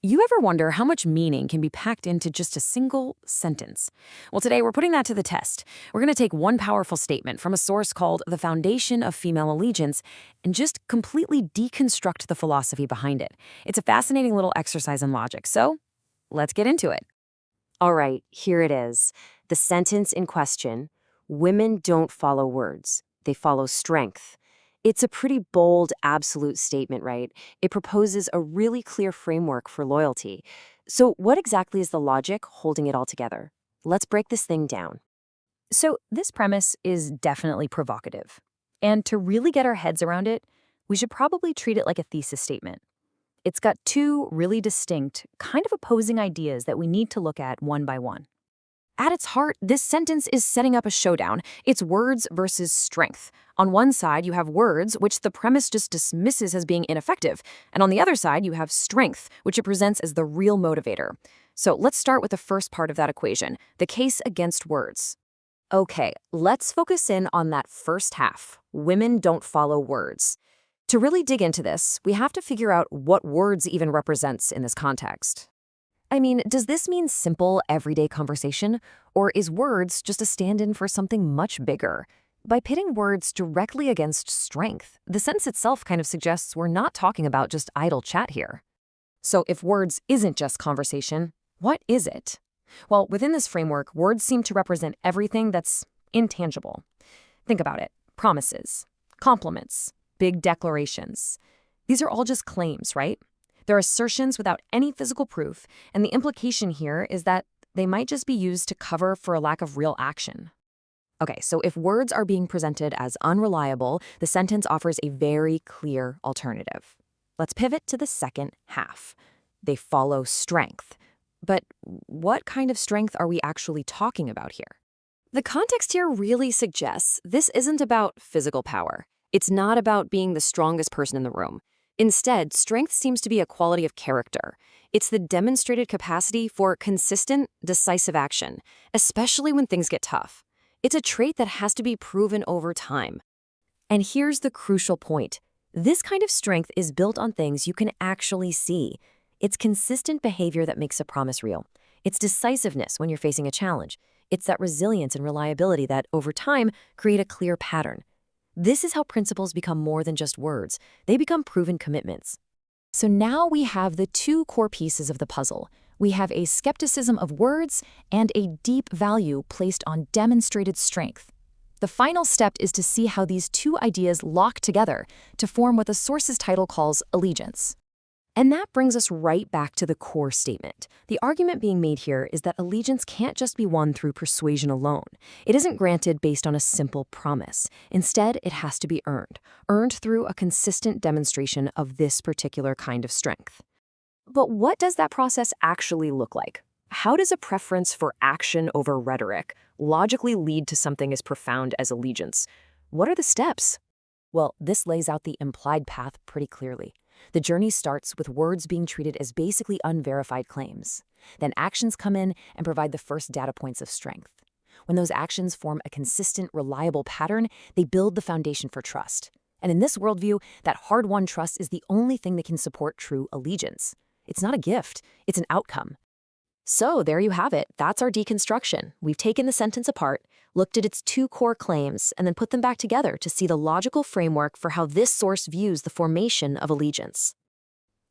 You ever wonder how much meaning can be packed into just a single sentence? Well, today we're putting that to the test. We're going to take one powerful statement from a source called The Foundation of Female Allegiance and just completely deconstruct the philosophy behind it. It's a fascinating little exercise in logic, so let's get into it. All right, here it is. The sentence in question: women don't follow words, they follow strength. It's a pretty bold, absolute statement, right? It proposes a really clear framework for loyalty. So, what exactly is the logic holding it all together? Let's break this thing down. So, this premise is definitely provocative. And to really get our heads around it, we should probably treat it like a thesis statement. It's got two really distinct, kind of opposing ideas that we need to look at one by one. At its heart, this sentence is setting up a showdown. It's words versus strength. On one side, you have words, which the premise just dismisses as being ineffective. And on the other side, you have strength, which it presents as the real motivator. So let's start with the first part of that equation, the case against words. Okay, let's focus in on that first half. Women don't follow words. To really dig into this, we have to figure out what words even represents in this context. I mean, does this mean simple, everyday conversation? Or is words just a stand-in for something much bigger? By pitting words directly against strength, the sentence itself kind of suggests we're not talking about just idle chat here. So if words isn't just conversation, what is it? Well, within this framework, words seem to represent everything that's intangible. Think about it. Promises, compliments, big declarations. These are all just claims, right? They're assertions without any physical proof, and the implication here is that they might just be used to cover for a lack of real action. Okay, so if words are being presented as unreliable, the sentence offers a very clear alternative. Let's pivot to the second half. They follow strength. But what kind of strength are we actually talking about here? The context here really suggests this isn't about physical power. It's not about being the strongest person in the room. Instead, strength seems to be a quality of character. It's the demonstrated capacity for consistent, decisive action, especially when things get tough. It's a trait that has to be proven over time. And here's the crucial point. This kind of strength is built on things you can actually see. It's consistent behavior that makes a promise real. It's decisiveness when you're facing a challenge. It's that resilience and reliability that, over time, create a clear pattern. This is how principles become more than just words. They become proven commitments. So now we have the two core pieces of the puzzle. We have a skepticism of words and a deep value placed on demonstrated strength. The final step is to see how these two ideas lock together to form what the source's title calls allegiance. And that brings us right back to the core statement. The argument being made here is that allegiance can't just be won through persuasion alone. It isn't granted based on a simple promise. Instead, it has to be earned through a consistent demonstration of this particular kind of strength. But what does that process actually look like? How does a preference for action over rhetoric logically lead to something as profound as allegiance? What are the steps? Well, this lays out the implied path pretty clearly. The journey starts with words being treated as basically unverified claims. Then actions come in and provide the first data points of strength. When those actions form a consistent, reliable pattern, they build the foundation for trust. And in this worldview, that hard-won trust is the only thing that can support true allegiance. It's not a gift, it's an outcome. So there you have it. That's our deconstruction. We've taken the sentence apart, looked at its two core claims, and then put them back together to see the logical framework for how this source views the formation of allegiance.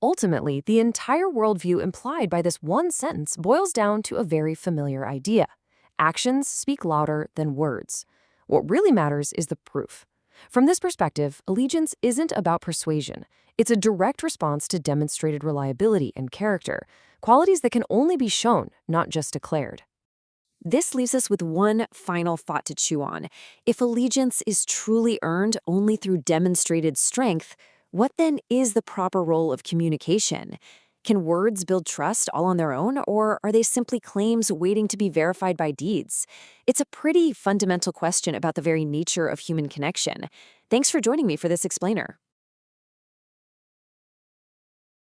Ultimately, the entire worldview implied by this one sentence boils down to a very familiar idea. Actions speak louder than words. What really matters is the proof. From this perspective, allegiance isn't about persuasion. It's a direct response to demonstrated reliability and character, qualities that can only be shown, not just declared. This leaves us with one final thought to chew on. If allegiance is truly earned only through demonstrated strength, what then is the proper role of communication? Can words build trust all on their own, or are they simply claims waiting to be verified by deeds? It's a pretty fundamental question about the very nature of human connection. Thanks for joining me for this explainer.